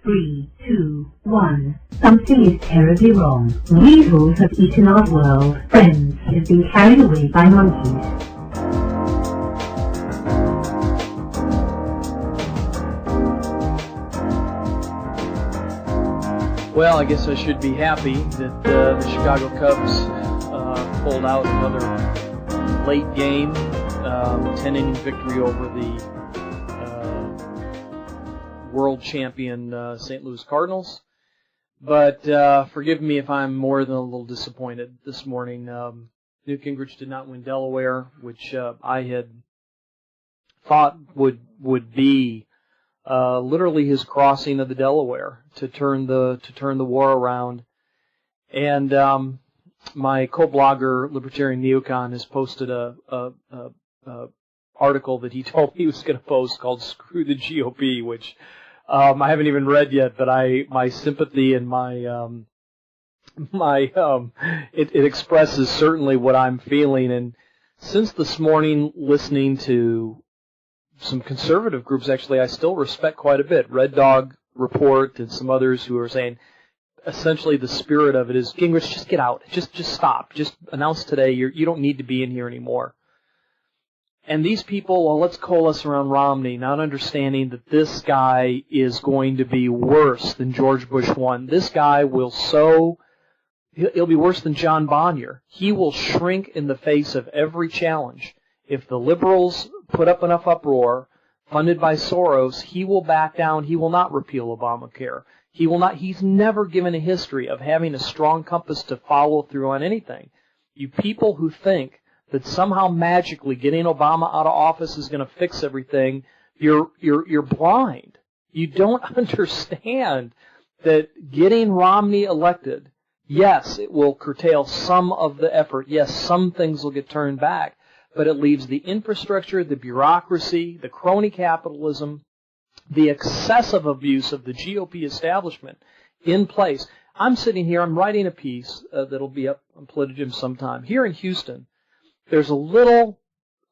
3, 2, 1. Something is terribly wrong. Weasels have eaten our world. Friends have been carried away by monkeys. Well, I guess I should be happy that the Chicago Cubs pulled out another late game, 10-inning victory over the world champion St. Louis Cardinals. But forgive me if I'm more than a little disappointed this morning. Newt Gingrich did not win Delaware, which I had thought would be literally his crossing of the Delaware to turn the war around. And my co-blogger, Libertarian Neocon, has posted a article that he told me he was going to post called "Screw the GOP," which I haven't even read yet. But my sympathy and it expresses certainly what I'm feeling. And since this morning, listening to some conservative groups, actually, I still respect quite a bit. Red Dog Report and some others who are saying, essentially, the spirit of it is, Gingrich, just get out, just stop, just announce today you don't need to be in here anymore. And these people, well, let's coalesce around Romney, not understanding that this guy is going to be worse than George Bush 1. This guy he'll be worse than John Bonnier. He will shrink in the face of every challenge. If the liberals put up enough uproar, funded by Soros, he will back down. He will not repeal Obamacare. He's never given a history of having a strong compass to follow through on anything. You people who think that somehow magically getting Obama out of office is going to fix everything, you're blind. You don't understand that getting Romney elected, yes, it will curtail some of the effort. Yes, some things will get turned back, but it leaves the infrastructure, the bureaucracy, the crony capitalism, the excessive abuse of the GOP establishment in place. I'm sitting here, I'm writing a piece that'll be up on PolitiJim sometime. Here in Houston, there's a little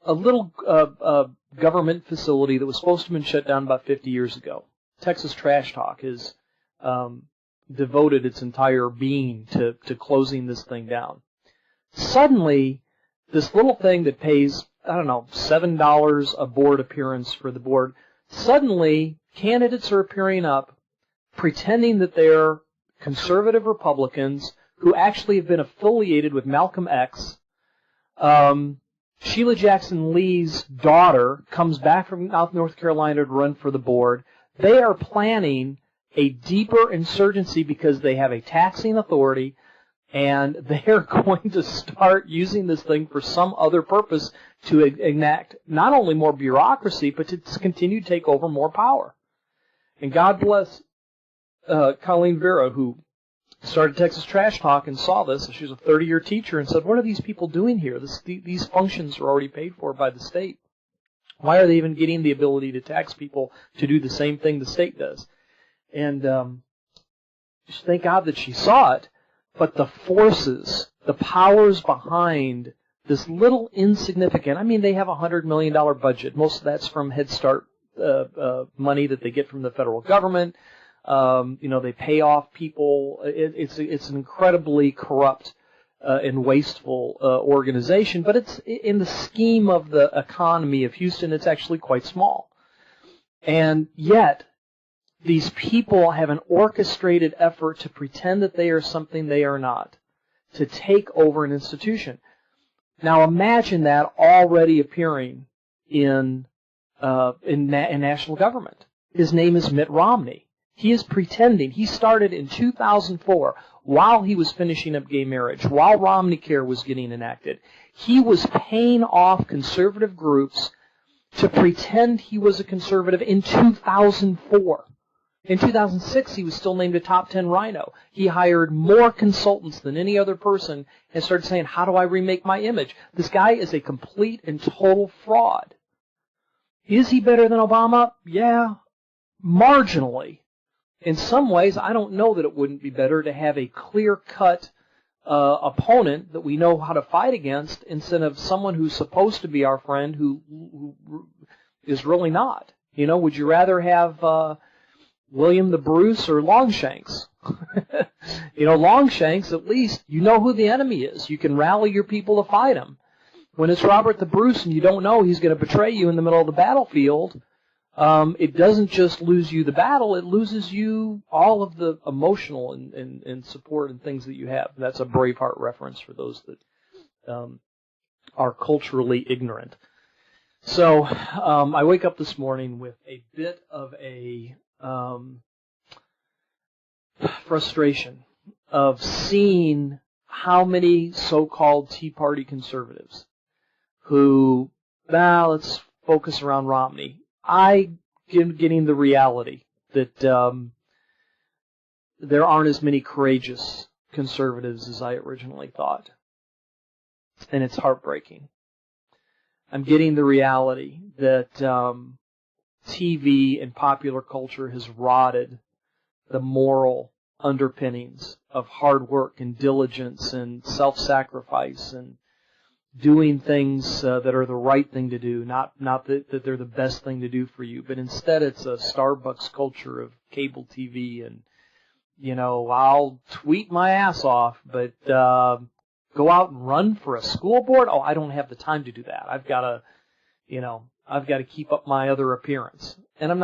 government facility that was supposed to have been shut down about 50 years ago. Texas Trash Talk has devoted its entire being to closing this thing down. Suddenly, this little thing that pays, I don't know, $7 a board appearance for the board, suddenly candidates are appearing up pretending that they're conservative Republicans who actually have been affiliated with Malcolm X. Sheila Jackson Lee's daughter comes back from North Carolina to run for the board. They are planning a deeper insurgency because they have a taxing authority, and they're going to start using this thing for some other purpose to enact not only more bureaucracy, but to continue to take over more power. And God bless Colleen Vera, who started Texas Trash Talk and saw this. She was a 30-year teacher and said, what are these people doing here? These functions are already paid for by the state. Why are they even getting the ability to tax people to do the same thing the state does? And just thank God that she saw it. But the forces, the powers behind this little insignificant, I mean, they have a $100 million budget. Most of that's from Head Start money that they get from the federal government. They pay off people. It's an incredibly corrupt and wasteful organization, but it's in the scheme of the economy of Houston, it's actually quite small. And yet, these people have an orchestrated effort to pretend that they are something they are not, to take over an institution. Now imagine that already appearing in national government. His name is Mitt Romney. He is pretending. He started in 2004 while he was finishing up gay marriage, while Romneycare was getting enacted. He was paying off conservative groups to pretend he was a conservative in 2004. In 2006, he was still named a top 10 RINO. He hired more consultants than any other person and started saying, how do I remake my image? This guy is a complete and total fraud. Is he better than Obama? Yeah, marginally. In some ways, I don't know that it wouldn't be better to have a clear-cut opponent that we know how to fight against instead of someone who's supposed to be our friend who is really not. You know, would you rather have William the Bruce or Longshanks? Longshanks, at least you know who the enemy is. You can rally your people to fight him. When it's Robert the Bruce and you don't know he's going to betray you in the middle of the battlefield, it doesn't just lose you the battle, it loses you all of the emotional and support and things that you have. That's a Braveheart reference for those that are culturally ignorant. So I wake up this morning with a bit of a frustration of seeing how many so-called Tea Party conservatives who, let's focus around Romney. I am getting the reality that there aren't as many courageous conservatives as I originally thought. And it's heartbreaking. I'm getting the reality that TV and popular culture has rotted the moral underpinnings of hard work and diligence and self-sacrifice and doing things that are the right thing to do, not that they're the best thing to do for you, but instead it's a Starbucks culture of cable TV and, I'll tweet my ass off, but go out and run for a school board? Oh, I don't have the time to do that. I've got to keep up my other appearance. And I'm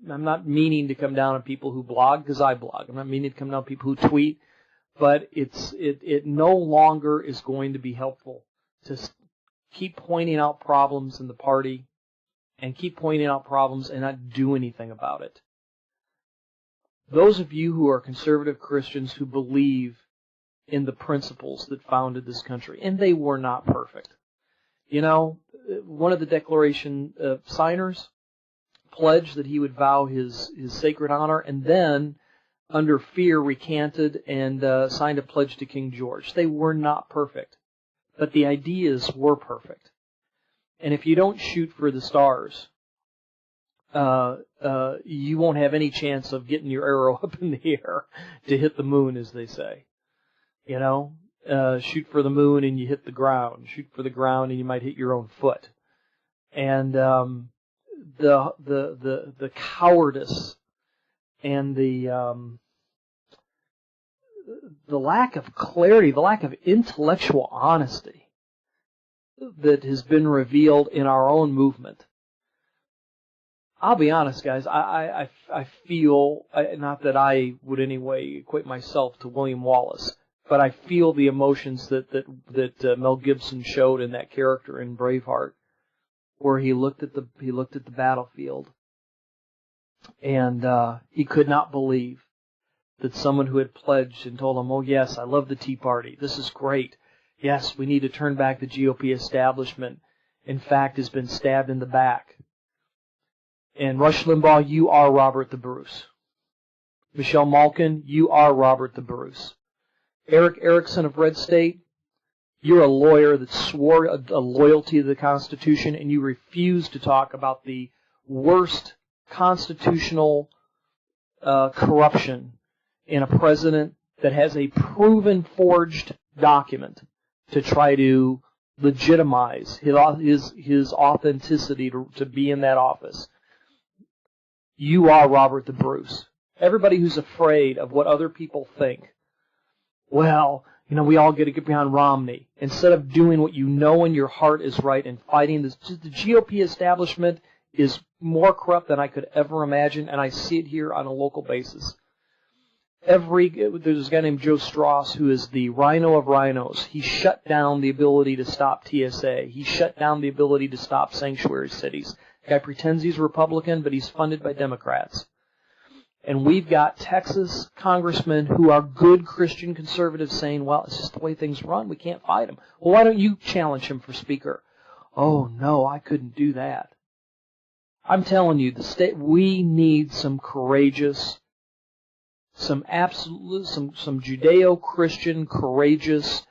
not meaning to come down on people who blog, because I blog. I'm not meaning to come down on people who tweet. But it no longer is going to be helpful to keep pointing out problems in the party and keep pointing out problems and not do anything about it. Those of you who are conservative Christians who believe in the principles that founded this country, and they were not perfect. One of the Declaration signers pledged that he would vow his sacred honor, and then under fear recanted and signed a pledge to King George. They were not perfect, but the ideas were perfect. And if you don't shoot for the stars, you won't have any chance of getting your arrow up in the air to hit the moon, as they say. Shoot for the moon and you hit the ground. Shoot for the ground and you might hit your own foot. And the cowardice and the lack of clarity, the lack of intellectual honesty that has been revealed in our own movement. I'll be honest, guys, I feel, not that I would anyway equate myself to William Wallace, but I feel the emotions that Mel Gibson showed in that character in Braveheart, where he looked at the battlefield and he could not believe that someone who had pledged and told him, "Oh yes, I love the Tea Party. This is great. Yes, we need to turn back the GOP establishment," in fact, has been stabbed in the back. And Rush Limbaugh, you are Robert the Bruce. Michelle Malkin, you are Robert the Bruce. Eric Erickson of Red State, you're a lawyer that swore a loyalty to the Constitution, and you refuse to talk about the worst constitutional corruption in a president that has a proven forged document to try to legitimize his authenticity to be in that office. You are Robert the Bruce. Everybody who's afraid of what other people think, well, we all get to get behind Romney. Instead of doing what you know in your heart is right and fighting this, the GOP establishment is more corrupt than I could ever imagine, and I see it here on a local basis. There's a guy named Joe Strauss who is the RINO of RINOs. He shut down the ability to stop TSA. He shut down the ability to stop sanctuary cities. The guy pretends he's a Republican, but he's funded by Democrats. And we've got Texas congressmen who are good Christian conservatives saying, well, it's just the way things run. We can't fight him. Well, why don't you challenge him for speaker? Oh, no, I couldn't do that. I'm telling you, we need some courageous, some Judeo-Christian, courageous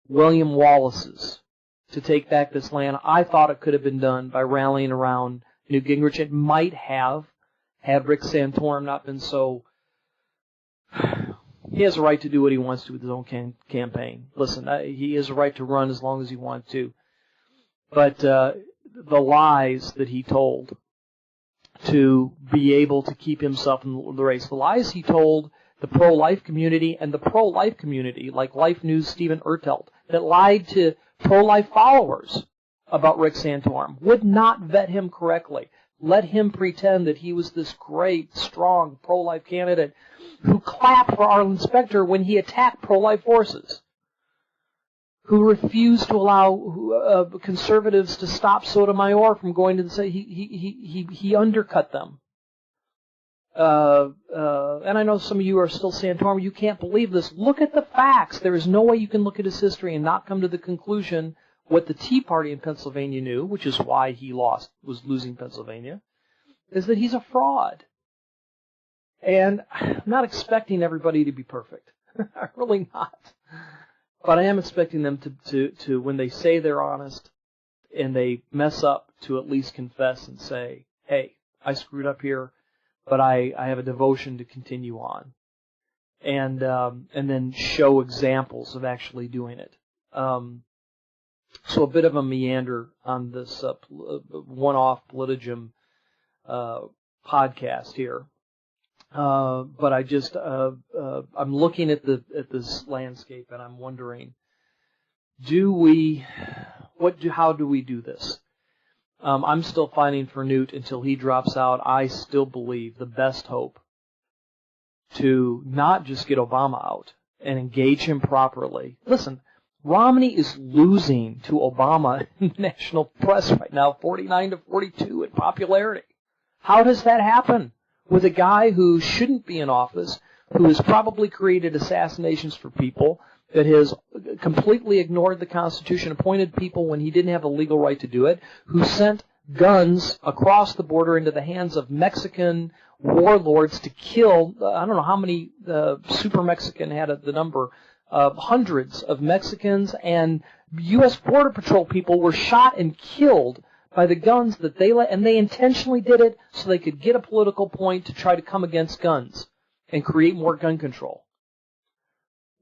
William Wallaces to take back this land. I thought it could have been done by rallying around Newt Gingrich. It might have, had Rick Santorum not been so... He has a right to do what he wants to with his own campaign. Listen, he has a right to run as long as he wants to. But the lies that he told to be able to keep himself in the race. The lies he told the pro-life community, and the pro-life community, like Life News' Stephen Ertelt, that lied to pro-life followers about Rick Santorum, would not vet him correctly. Let him pretend that he was this great, strong pro-life candidate who clapped for Arlen Specter when he attacked pro-life forces, who refused to allow conservatives to stop Sotomayor from going to the state. He undercut them. And I know some of you are still Santorum. You can't believe this. Look at the facts. There is no way you can look at his history and not come to the conclusion what the Tea Party in Pennsylvania knew, which is why he was losing Pennsylvania, is that he's a fraud. And I'm not expecting everybody to be perfect. I'm really not. But I am expecting them to when they say they're honest and they mess up, to at least confess and say, hey, I screwed up here, but I have a devotion to continue on. And then show examples of actually doing it. So a bit of a meander on this one-off PolitiJim podcast here. But I just I'm looking at this landscape and I'm wondering, how do we do this? I'm still fighting for Newt until he drops out. I still believe the best hope to not just get Obama out and engage him properly. Listen, Romney is losing to Obama in the national press right now, 49-42 in popularity. How does that happen with a guy who shouldn't be in office, who has probably created assassinations for people, that has completely ignored the Constitution, appointed people when he didn't have a legal right to do it, who sent guns across the border into the hands of Mexican warlords to kill, I don't know how many, Super Mexican had the number, hundreds of Mexicans, and U.S. Border Patrol people were shot and killed by the guns that and they intentionally did it so they could get a political point to try to come against guns and create more gun control.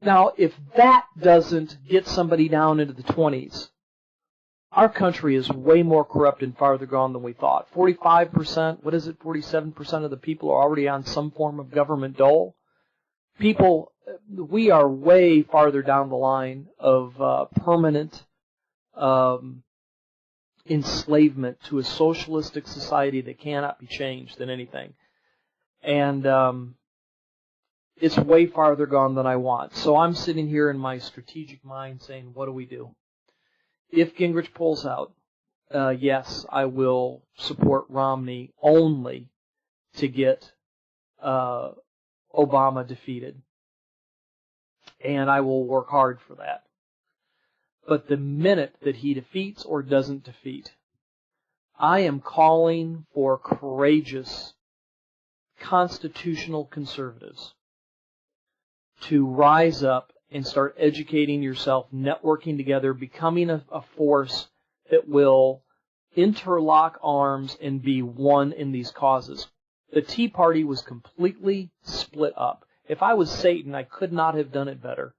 Now, if that doesn't get somebody down into the 20s, our country is way more corrupt and farther gone than we thought. 45%, 47% of the people are already on some form of government dole. We are way farther down the line of permanent enslavement to a socialistic society that cannot be changed than anything. And it's way farther gone than I want. So I'm sitting here in my strategic mind saying, what do we do? If Gingrich pulls out, yes, I will support Romney only to get Obama defeated. And I will work hard for that. But the minute that he defeats or doesn't defeat, I am calling for courageous constitutional conservatives to rise up and start educating yourself, networking together, becoming a force that will interlock arms and be one in these causes. The Tea Party was completely split up. If I was Satan, I could not have done it better.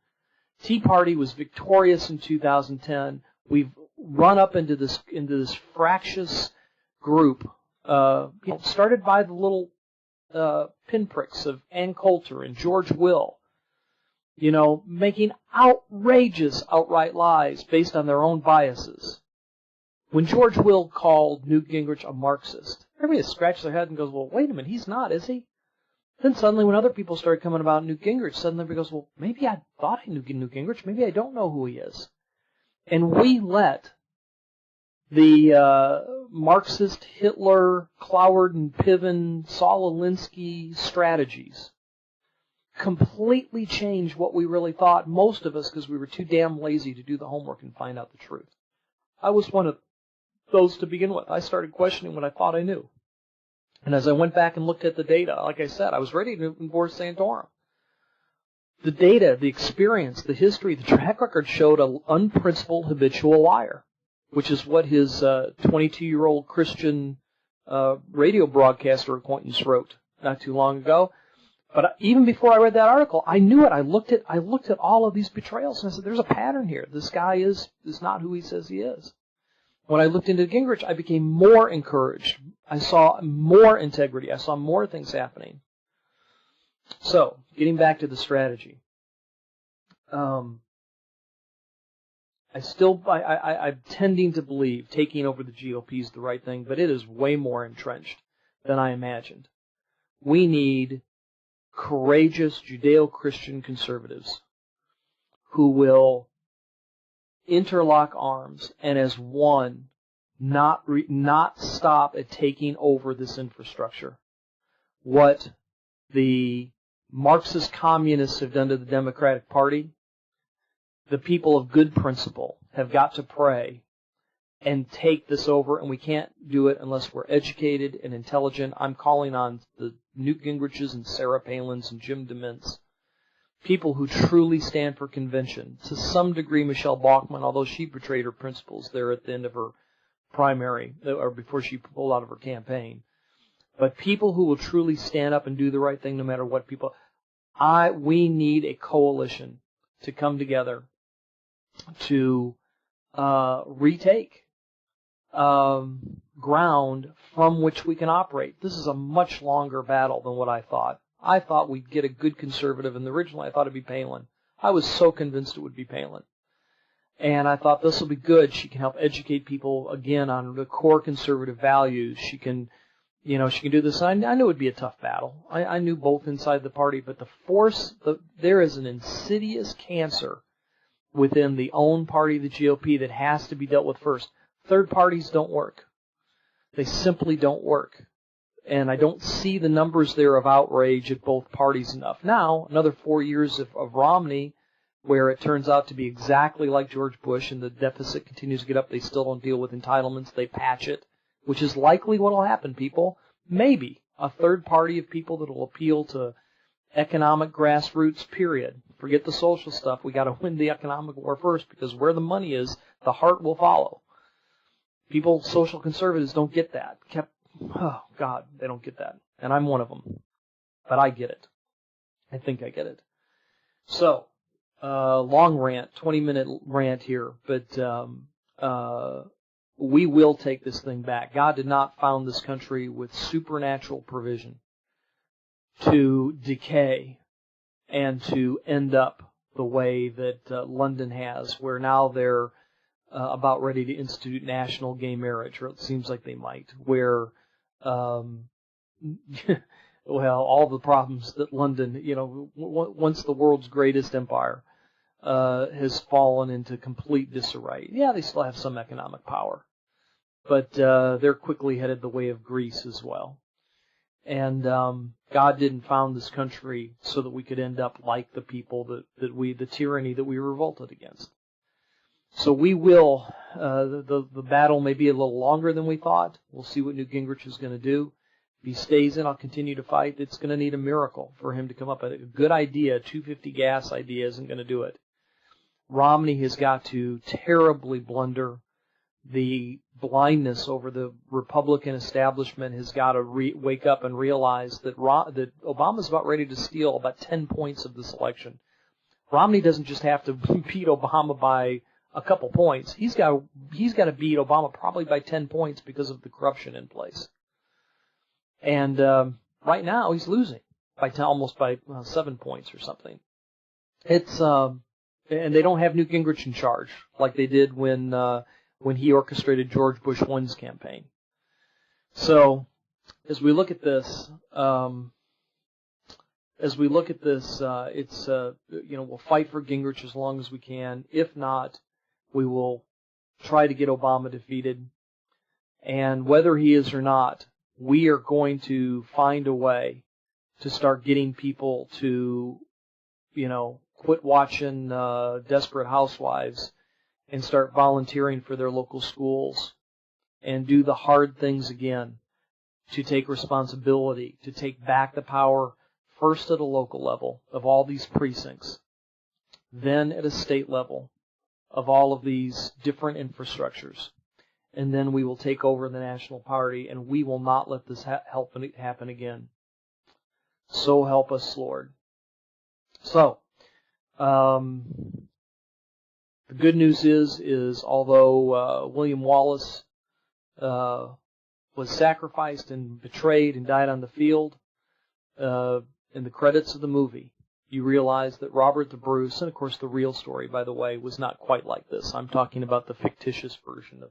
Tea Party was victorious in 2010. We've run up into this fractious group, started by the little pinpricks of Ann Coulter and George Will, making outrageous outright lies based on their own biases. When George Will called Newt Gingrich a Marxist, everybody scratched their head and goes, well, wait a minute, he's not, is he? Then suddenly when other people started coming about Newt Gingrich, suddenly everybody goes, well, maybe I thought I knew Newt Gingrich, maybe I don't know who he is. And we let the Marxist, Hitler, Cloward and Piven, Saul Alinsky strategies completely change what we really thought, most of us, because we were too damn lazy to do the homework and find out the truth. I was one of those to begin with. I started questioning what I thought I knew. And as I went back and looked at the data, like I said, I was ready to endorse Santorum. The data, the experience, the history, the track record showed an unprincipled habitual liar, which is what his 22-year-old Christian radio broadcaster acquaintance wrote not too long ago. But even before I read that article, I knew it. I looked at all of these betrayals, and I said, there's a pattern here. This guy is not who he says he is. When I looked into Gingrich, I became more encouraged. I saw more integrity. I saw more things happening. So, getting back to the strategy. I'm tending to believe taking over the GOP is the right thing, but it is way more entrenched than I imagined. We need courageous Judeo-Christian conservatives who will interlock arms and as one not stop at taking over this infrastructure. What the Marxist communists have done to the Democratic Party, the people of good principle have got to pray and take this over, and we can't do it unless we're educated and intelligent. I'm calling on the Newt Gingriches and Sarah Palins and Jim DeMint's, people who truly stand for convention. To some degree, Michelle Bachmann, although she betrayed her principles there at the end of her primary, or before she pulled out of her campaign. But people who will truly stand up and do the right thing no matter what people. We need a coalition to come together to retake ground from which we can operate. This is a much longer battle than what I thought. I thought we'd get a good conservative, and originally I thought it'd be Palin. I was so convinced it would be Palin. And I thought this will be good. She can help educate people again on the core conservative values. She can do this. I knew it would be a tough battle. I knew both inside the party, but there is an insidious cancer within the own party, the GOP, that has to be dealt with first. Third parties don't work. They simply don't work. And I don't see the numbers there of outrage at both parties enough. Now, another 4 years of Romney, where it turns out to be exactly like George Bush and the deficit continues to get up. They still don't deal with entitlements. They patch it, which is likely what will happen, people. Maybe a third party of people that will appeal to economic grassroots, period. Forget the social stuff. We got to win the economic war first, because where the money is, the heart will follow. People, social conservatives, don't get that. Oh, God, they don't get that. And I'm one of them. But I get it. I think I get it. So, long rant, 20-minute rant here, but we will take this thing back. God did not found this country with supernatural provision to decay and to end up the way that London has, where now they're about ready to institute national gay marriage, or it seems like they might, where all the problems that London, once the world's greatest empire, has fallen into complete disarray. Yeah, they still have some economic power, but they're quickly headed the way of Greece as well. And God didn't found this country so that we could end up like the people the tyranny that we revolted against. So we will, the battle may be a little longer than we thought. We'll see what Newt Gingrich is going to do. If he stays in, I'll continue to fight. It's going to need a miracle for him to come up with a good idea. 250 gas idea isn't going to do it. Romney has got to terribly blunder. The blindness over the Republican establishment has got to wake up and realize that Obama's about ready to steal about 10 points of this election. Romney doesn't just have to beat Obama by a couple points. He's got to beat Obama probably by 10 points because of the corruption in place. And right now he's losing by almost by 7 points or something. It's and they don't have Newt Gingrich in charge like they did when he orchestrated George Bush 1's campaign. So as we look at this, it's we'll fight for Gingrich as long as we can. If not, we will try to get Obama defeated. And whether he is or not, we are going to find a way to start getting people to, quit watching Desperate Housewives and start volunteering for their local schools and do the hard things again, to take responsibility, to take back the power first at a local level of all these precincts, then at a state level of all of these different infrastructures. And then we will take over the national party, and we will not let this happen again. So help us, Lord. So, The good news is although William Wallace was sacrificed and betrayed and died on the field, in the credits of the movie, you realize that Robert the Bruce, and of course the real story, by the way, was not quite like this. I'm talking about the fictitious version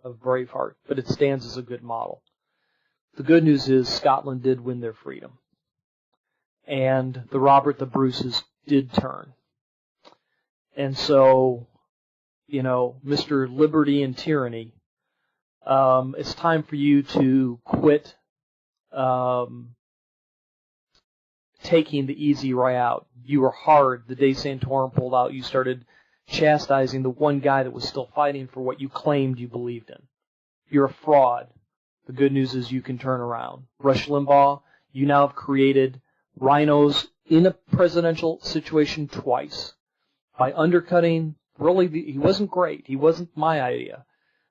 of Braveheart, but it stands as a good model. The good news is Scotland did win their freedom. And the Robert the Bruces did turn. And so, Mr. Liberty and Tyranny, it's time for you to quit taking the easy way out. You were hard the day Santorum pulled out. You started chastising the one guy that was still fighting for what you claimed you believed in. You're a fraud. The good news is you can turn around. Rush Limbaugh, you now have created rhinos in a presidential situation twice by undercutting. Really, he wasn't great. He wasn't my idea.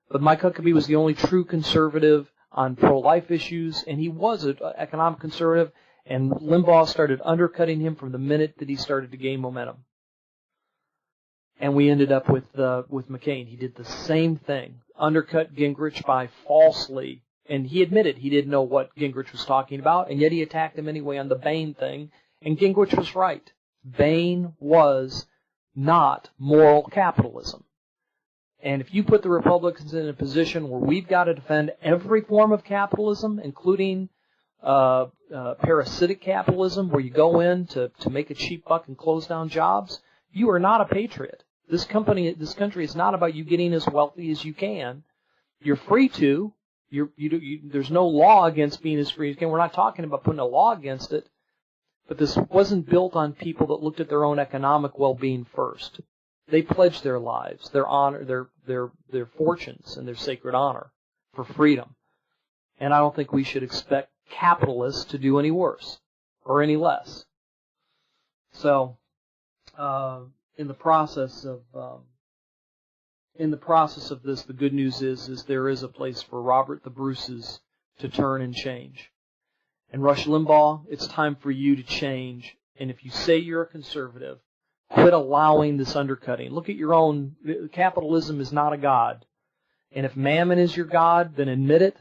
But Mike Huckabee was the only true conservative on pro-life issues, and he was an economic conservative, and Limbaugh started undercutting him from the minute that he started to gain momentum. And we ended up with McCain. He did the same thing, undercut Gingrich by falsely, and he admitted he didn't know what Gingrich was talking about, and yet he attacked him anyway on the Bain thing, and Gingrich was right. Bain was not moral capitalism. And if you put the Republicans in a position where we've got to defend every form of capitalism, including parasitic capitalism, where you go in to make a cheap buck and close down jobs, you are not a patriot. This country is not about you getting as wealthy as you can. You're free to. There's no law against being as free as you can. We're not talking about putting a law against it. But this wasn't built on people that looked at their own economic well-being first. They pledged their lives, their honor, their fortunes, and their sacred honor for freedom. And I don't think we should expect capitalists to do any worse or any less. So, in the process of this, the good news is there is a place for Robert the Bruces to turn and change. And Rush Limbaugh, it's time for you to change. And if you say you're a conservative, quit allowing this undercutting. Look at your own. Capitalism is not a god. And if mammon is your god, then admit it,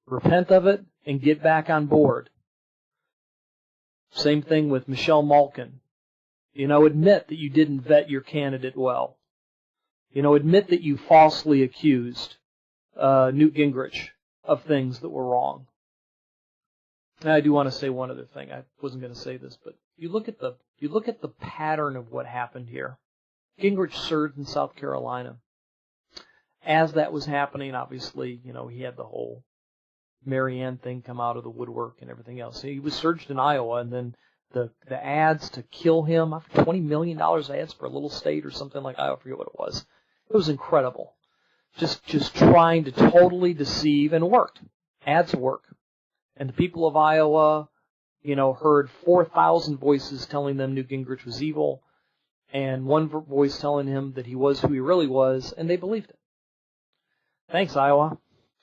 repent of it, and get back on board. Same thing with Michelle Malkin. Admit that you didn't vet your candidate well. Admit that you falsely accused Newt Gingrich of things that were wrong. And I do want to say one other thing. I wasn't going to say this, but you look at the pattern of what happened here. Gingrich served in South Carolina. As that was happening, obviously, he had the whole Marianne thing come out of the woodwork and everything else. He was surged in Iowa, and then the ads to kill him, $20 million ads for a little state or something like that. I forget what it was. It was incredible. Just trying to totally deceive, and it worked. Ads work. And the people of Iowa, heard 4,000 voices telling them Newt Gingrich was evil, and one voice telling him that he was who he really was, and they believed it. Thanks, Iowa.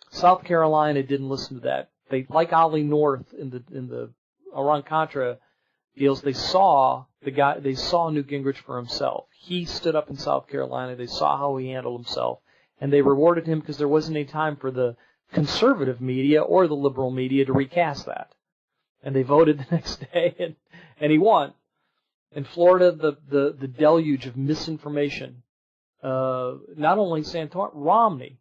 South Carolina didn't listen to that. They, like Ollie North in the Iran-Contra deals, they saw Newt Gingrich for himself. He stood up in South Carolina. They saw how he handled himself, and they rewarded him because there wasn't any time for the conservative media or the liberal media to recast that. And they voted the next day, and he won. In Florida, the deluge of misinformation, not only Santorum, Romney,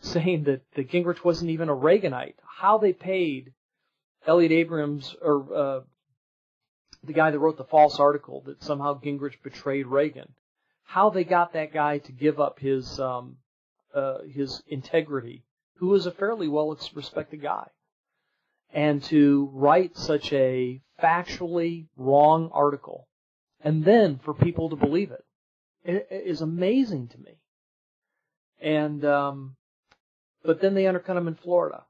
saying that Gingrich wasn't even a Reaganite. How they paid Elliot Abrams, or the guy that wrote the false article that somehow Gingrich betrayed Reagan. How they got that guy to give up his integrity, who was a fairly well-respected guy, and to write such a factually wrong article, and then for people to believe it. It is amazing to me. And but then they undercut him in Florida.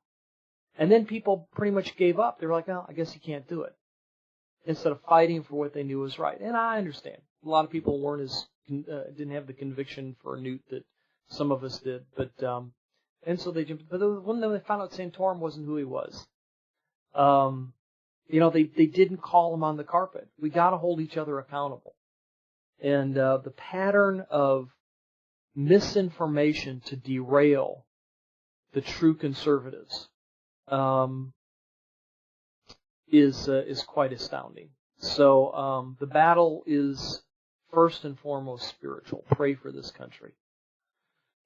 And then people pretty much gave up. They were like, well, I guess you can't do it, instead of fighting for what they knew was right. And I understand. A lot of people didn't have the conviction for Newt that some of us did. But and so they jumped. But when they found out Santorum wasn't who he was, they didn't call him on the carpet. We got to hold each other accountable. And the pattern of misinformation to derail the true conservatives is quite astounding. So the battle is first and foremost spiritual. Pray for this country.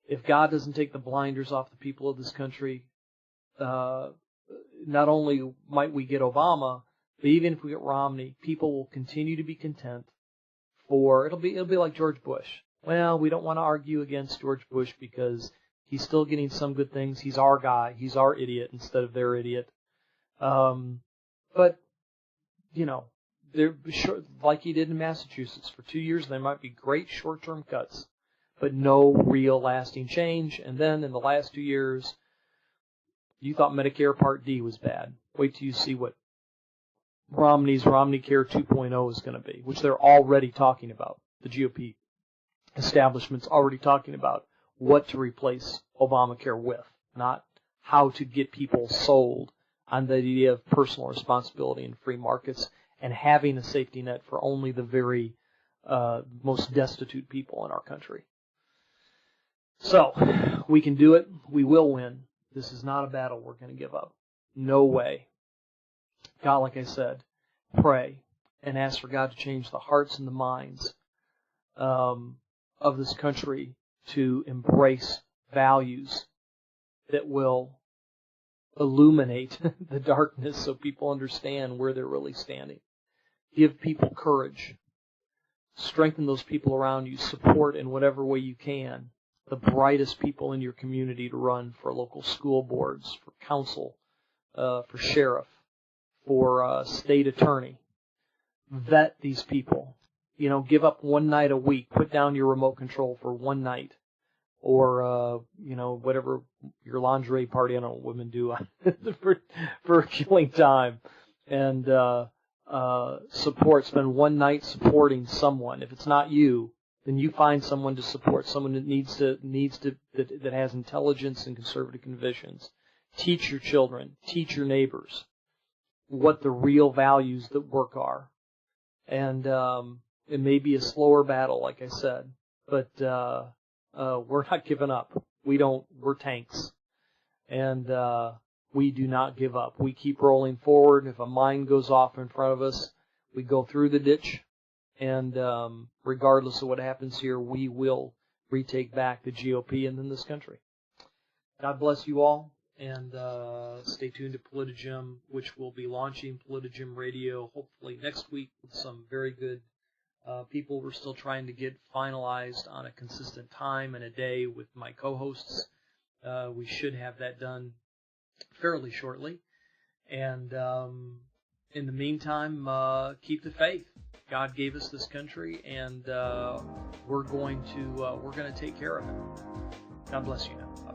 If God doesn't take the blinders off the people of this country, not only might we get Obama, but even if we get Romney, people will continue to be content it'll be like George Bush. Well, we don't want to argue against George Bush because he's still getting some good things. He's our guy. He's our idiot instead of their idiot. But, you know, like he did in Massachusetts, for 2 years there might be great short-term cuts, but no real lasting change. And then in the last 2 years, you thought Medicare Part D was bad. Wait till you see what Romney's Romneycare 2.0 is going to be, which they're already talking about. The GOP establishment's already talking about what to replace Obamacare with, not how to get people sold on the idea of personal responsibility and free markets and having a safety net for only the very most destitute people in our country. So, we can do it. We will win. This is not a battle we're going to give up. No way. God, like I said, pray and ask for God to change the hearts and the minds of this country to embrace values that will illuminate the darkness so people understand where they're really standing. Give people courage. Strengthen those people around you. Support in whatever way you can the brightest people in your community to run for local school boards, for council, for sheriff, for state attorney. Vet these people. You know, give up one night a week. Put down your remote control for one night. Or, you know, whatever your lingerie party, I don't know what women do for killing time. And spend one night supporting someone. If it's not you, then you find someone to support, someone that that has intelligence and conservative convictions. Teach your children, teach your neighbors what the real values that work are. And it may be a slower battle, like I said, but we're not giving up. We're tanks. And we do not give up. We keep rolling forward. If a mine goes off in front of us, we go through the ditch. And regardless of what happens here, we will retake back the GOP and then this country. God bless you all. And stay tuned to PolitiJim, which will be launching PolitiJim Radio hopefully next week with some very good people. We're still trying to get finalized on a consistent time and a day with my co-hosts. We should have that done fairly shortly. And in the meantime, keep the faith. God gave us this country, and we're going to take care of it. God bless you now.